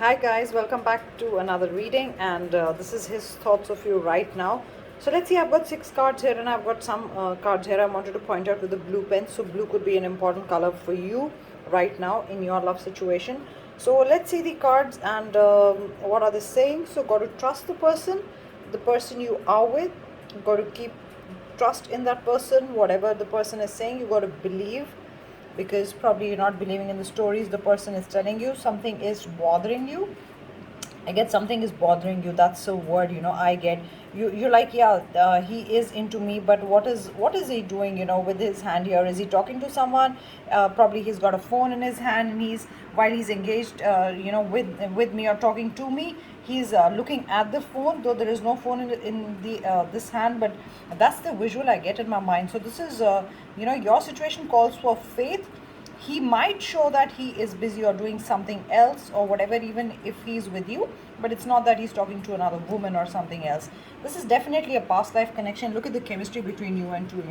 Hi guys, welcome back to another reading, and this is his thoughts of you right now. So let's see, I've got 6 cards here, and I've got some cards here I wanted to point out with the blue pen. So blue could be an important color for you right now in your love situation. So let's see the cards and what are they saying. So got to trust the person you are with. Got to keep trust in that person. Whatever the person is saying, you got to believe, because probably you're not believing in the stories the person is telling you. Something is bothering you. I get something is bothering you. That's a word, I get. You're like, yeah, he is into me, but what is he doing, with his hand here? Is he talking to someone? Probably he's got a phone in his hand, and while he's engaged, with me or talking to me, he's looking at the phone, though there is no phone in the this hand, but that's the visual I get in my mind. So this is, your situation calls for faith. He might show that he is busy or doing something else or whatever, even if he's with you, but it's not that he's talking to another woman or something else. This is definitely a past life connection. Look at the chemistry between you and two.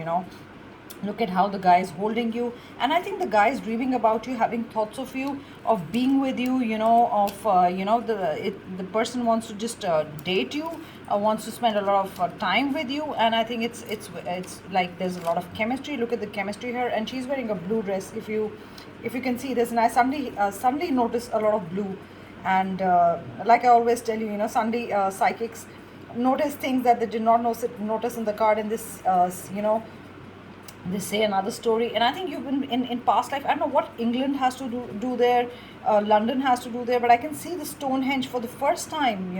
Look at how the guy is holding you, and I think the guy is dreaming about you, having thoughts of you, of being with you, the person wants to just date you, wants to spend a lot of time with you, and I think it's like there's a lot of chemistry. Look at the chemistry here, and she's wearing a blue dress. If you can see this, and I suddenly notice a lot of blue, and like I always tell you, Sunday psychics notice things that they did not notice in the card. In this, they say another story, and I think you've been in past life. I don't know what England has to do there, London has to do there, but I can see the Stonehenge for the first time.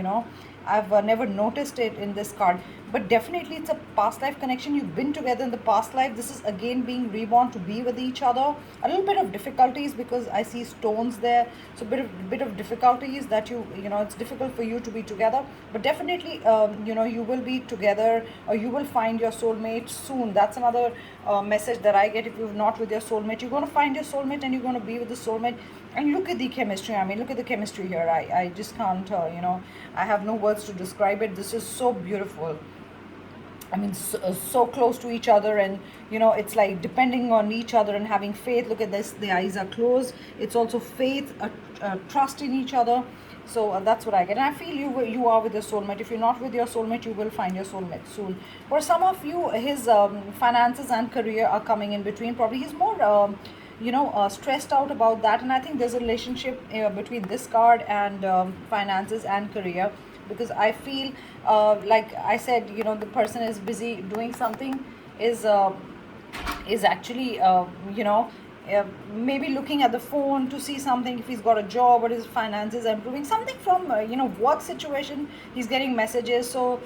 I've never noticed it in this card, but definitely it's a past life connection. You've been together in the past life. This is again being reborn to be with each other. A little bit of difficulties because I see stones there, so bit of difficulties that it's difficult for you to be together, but definitely you will be together, or you will find your soulmate soon. That's another message that I get. If you're not with your soulmate, you're going to find your soulmate, and you're going to be with the soulmate. And look at the chemistry. I mean, look at the chemistry here. I just can't, I have no words to describe it. This is so beautiful. I mean, so close to each other, and it's like depending on each other and having faith. Look at this, the eyes are closed. It's also faith, trust in each other. So that's what I get, and I feel you are with your soulmate. If you're not with your soulmate, you will find your soulmate soon. For some of you, his finances and career are coming in between. Probably he's more stressed out about that, and I think there's a relationship between this card and finances and career, because I feel like I said, the person is busy doing something, is actually maybe looking at the phone to see something, if he's got a job or his finances are improving, something from work situation. He's getting messages. So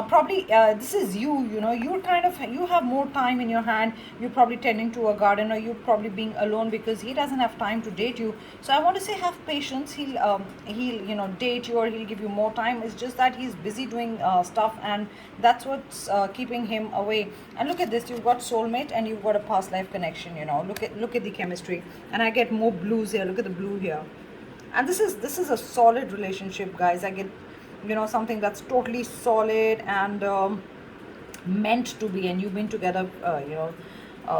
probably this is you're kind of, you have more time in your hand. You're probably tending to a garden, or you're probably being alone because he doesn't have time to date you. So I want to say, have patience. He'll date you, or he'll give you more time. It's just that he's busy doing stuff, and that's what's keeping him away. And look at this, you've got soulmate and you've got a past life connection. Look at the chemistry, and I get more blues here. Look at the blue here, and this is a solid relationship, guys. I get something that's totally solid and meant to be, and you've been together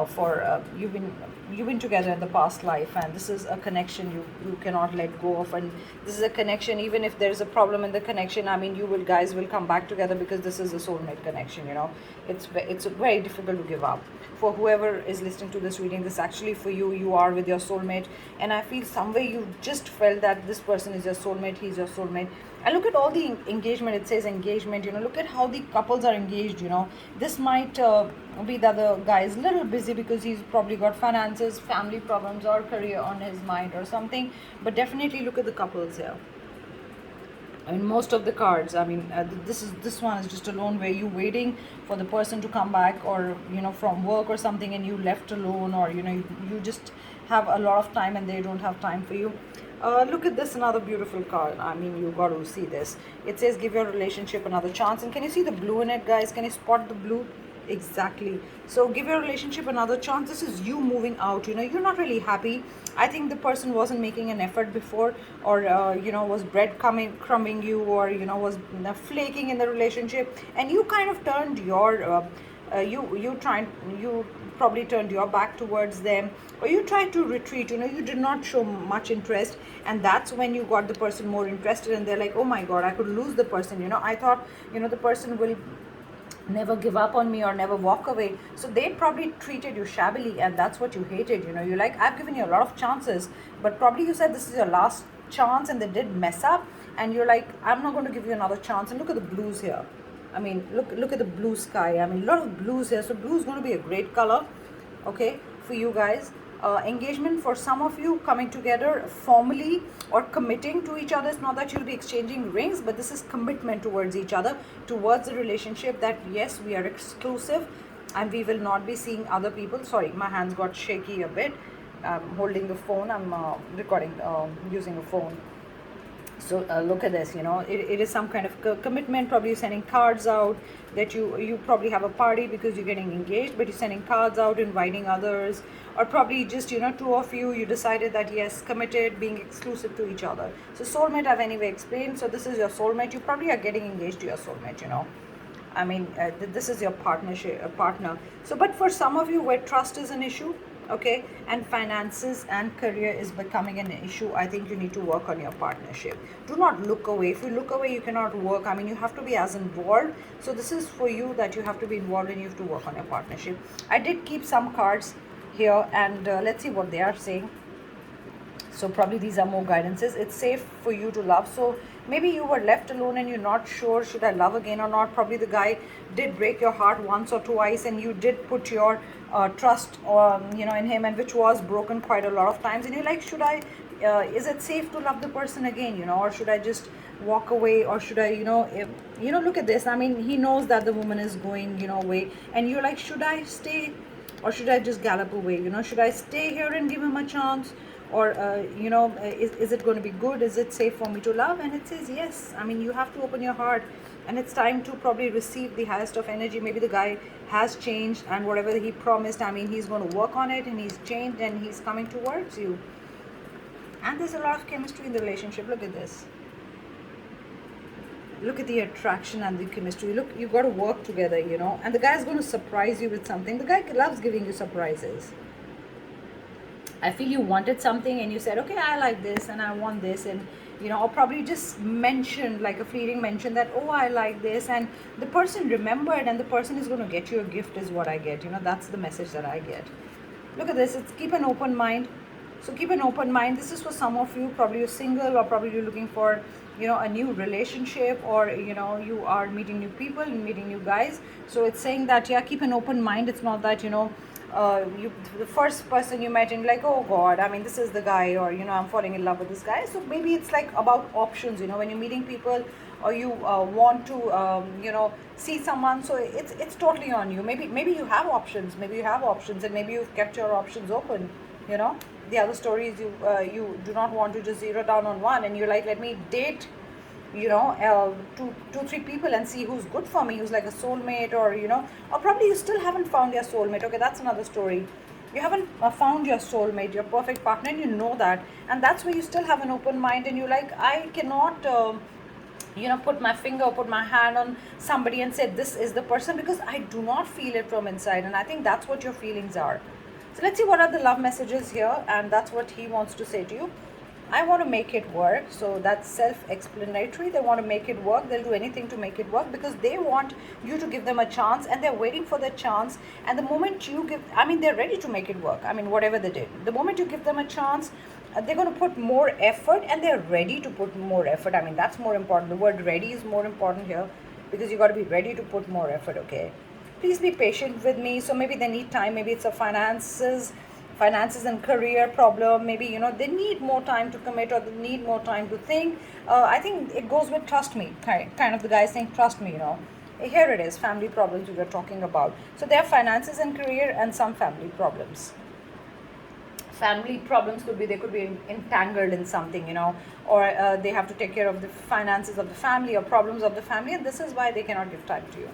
for you've been together in the past life, and this is a connection you cannot let go of. And this is a connection, even if there's a problem in the connection, I mean, you guys will come back together, because this is a soulmate connection. It's very difficult to give up. For whoever is listening to this reading, this actually for you. You are with your soulmate, and I feel somewhere you just felt that this person is your soulmate, he's your soulmate. And look at all the engagement. It says engagement. Look at how the couples are engaged. This might be that the guy is a little busy because he's probably got finances, family problems, or career on his mind or something. But definitely look at the couples here. I mean, most of the cards, I mean, this one is just alone, where you waiting for the person to come back, or from work or something, and you left alone, or you just have a lot of time and they don't have time for you. Look at this, another beautiful card. I mean, you got to see this. It says, give your relationship another chance. And can you see the blue in it, guys? Can you spot the blue? Exactly. So give your relationship another chance. This is you moving out. You're not really happy. I think the person wasn't making an effort before, or was crumbing you, or was flaking in the relationship, and you kind of turned your you probably turned your back towards them, or you tried to retreat, you did not show much interest, and that's when you got the person more interested, and they're like, oh my god, I could lose the person, I thought, the person will never give up on me or never walk away. So they probably treated you shabbily, and that's what you hated. You're like, I've given you a lot of chances, but probably you said this is your last chance and they did mess up, and you're like, I'm not going to give you another chance. And look at the blues here. I mean, look at the blue sky. I mean, a lot of blues here. So blue is going to be a great color, okay, for you guys. Engagement for some of you, coming together formally or committing to each other. It's not that you'll be exchanging rings, but this is commitment towards each other, towards the relationship, that yes, we are exclusive and we will not be seeing other people. Sorry, my hands got shaky a bit. I'm holding the phone. I'm recording using a phone. So look at this, it is some kind of commitment. Probably you're sending cards out, that you probably have a party because you're getting engaged, but you're sending cards out, inviting others, or probably just, two of you decided that yes, committed, being exclusive to each other. So soulmate I've anyway explained. So this is your soulmate. You probably are getting engaged to your soulmate, I mean, this is your partner. So, but for some of you where trust is an issue, okay, and finances and career is becoming an issue, I think you need to work on your partnership. Do not look away. If you look away, you cannot work. I mean, you have to be as involved. So this is for you, that you have to be involved and you have to work on your partnership. I did keep some cards here, and let's see what they are saying. So probably these are more guidances. It's safe for you to love. So maybe you were left alone and you're not sure, should I love again or not? Probably the guy did break your heart once or twice, and you did put your trust in him, and which was broken quite a lot of times, and you're like, should I is it safe to love the person again, or should I just walk away, or should I, look at this. I mean, he knows that the woman is going, away, and you're like, should I stay or should I just gallop away? Should I stay here and give him a chance? Or is it going to be good? Is it safe for me to love? And it says yes. I mean, you have to open your heart, and it's time to probably receive the highest of energy. Maybe the guy has changed, and whatever he promised, I mean, he's going to work on it, and he's changed, and he's coming towards you. And there's a lot of chemistry in the relationship. Look at this. Look at the attraction and the chemistry. Look, you got to work together, and the guy's going to surprise you with something. The guy loves giving you surprises. I feel you wanted something and you said, okay, I like this and I want this, and or probably just mentioned, like a fleeting mention, that, oh, I like this, and the person remembered, and the person is going to get you a gift, is what I get. That's the message that I get. Look at this. It's keep an open mind. So keep an open mind. This is for some of you. Probably you're single, or probably you're looking for a new relationship, or you are meeting new people and meeting new guys. So it's saying that, yeah, keep an open mind. It's not that the first person you met and like, oh god, I mean, this is the guy, or I'm falling in love with this guy. So maybe it's like about options, when you're meeting people, or you want to see someone. So it's totally on you. Maybe you have options, and maybe you've kept your options open. The other story is you do not want to just zero down on one, and you're like, let me date two, three people and see who's good for me, who's like a soulmate, or probably you still haven't found your soulmate. Okay, that's another story. You haven't found your soulmate, your perfect partner, and you know that, and that's where you still have an open mind, and you're like, I cannot put my finger, put my hand on somebody and say this is the person, because I do not feel it from inside. And I think that's what your feelings are. So let's see what are the love messages here, and that's what he wants to say to you. I want to make it work. So that's self-explanatory. They want to make it work. They'll do anything to make it work, because they want you to give them a chance, and they're waiting for the chance. And the moment you give, I mean, they're ready to make it work. I mean, whatever they did, the moment you give them a chance, they're going to put more effort, and they're ready to put more effort. I mean, that's more important. The word ready is more important here, because you got to be ready to put more effort. Okay, please be patient with me. So maybe they need time. Maybe it's a finances and career problem. Maybe they need more time to commit, or they need more time to think. I think it goes with trust me, kind of the guy saying trust me. Here it is, family problems we were talking about. So there are finances and career, and some family problems. Family problems could be, they could be entangled in something, or they have to take care of the finances of the family, or problems of the family, and this is why they cannot give time to you.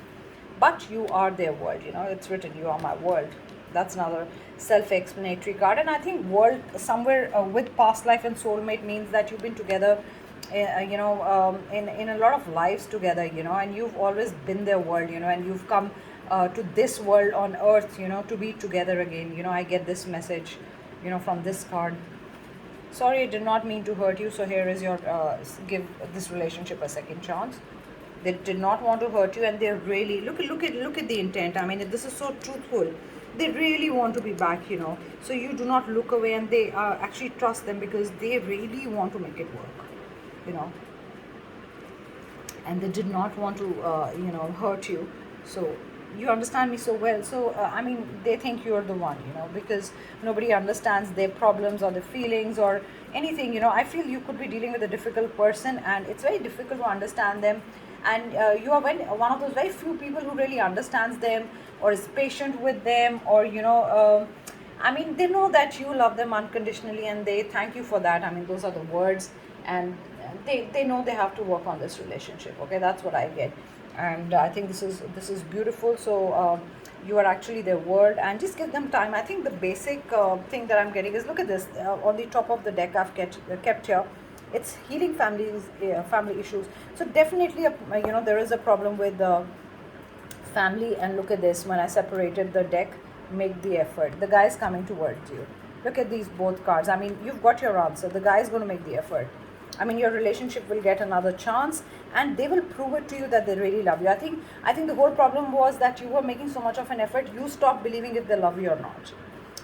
But you are their world. It's written, you are my world. That's another self-explanatory card. And I think world somewhere with past life and soulmate means that you've been together in a lot of lives together, and you've always been their world, and you've come to this world on earth, to be together again. I get this message, from this card. Sorry, I did not mean to hurt you. So here is your give this relationship a second chance. They did not want to hurt you, and they're really look at the intent. I mean, this is so truthful. They really want to be back. So you do not look away, and they actually trust them because they really want to make it work. You know, and they did not want to hurt you. So you understand me so well. So I mean, they think you're the one, because nobody understands their problems or their feelings or anything. I feel you could be dealing with a difficult person, and it's very difficult to understand them. And you are one of those very few people who really understands them or is patient with them, or I mean, they know that you love them unconditionally, and they thank you for that. I mean, those are the words. And they know they have to work on this relationship. Okay, that's what I get. And I think this is beautiful. So you are actually their world, and just give them time. I think the basic thing that I'm getting is, look at this on the top of the deck I've kept here. It's healing family issues. So definitely there is a problem with family. And look at this, when I separated the deck, make the effort. The guy is coming towards you. Look at these both cards. I mean, you've got your answer. The guy is going to make the effort. I mean, your relationship will get another chance, and they will prove it to you that they really love you. I think the whole problem was that you were making so much of an effort, you stopped believing if they love you or not.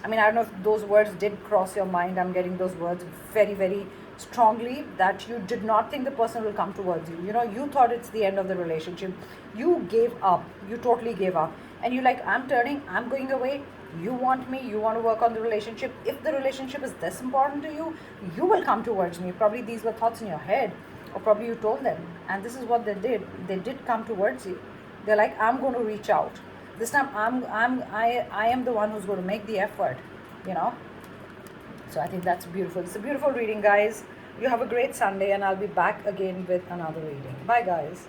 I mean, I don't know if those words did cross your mind. I'm getting those words very, very strongly, that you did not think the person will come towards you. You thought it's the end of the relationship. You gave up. You totally gave up. And you're like, I'm turning, I'm going away. You want me, you want to work on the relationship. If the relationship is this important to you, you will come towards me. Probably these were thoughts in your head, or probably you told them. And this is what they did. They did come towards you. They're like, I'm going to reach out. This time I am the one who's going to make the effort, you know. So I think that's beautiful. It's a beautiful reading, guys. You have a great Sunday, and I'll be back again with another reading. Bye, guys.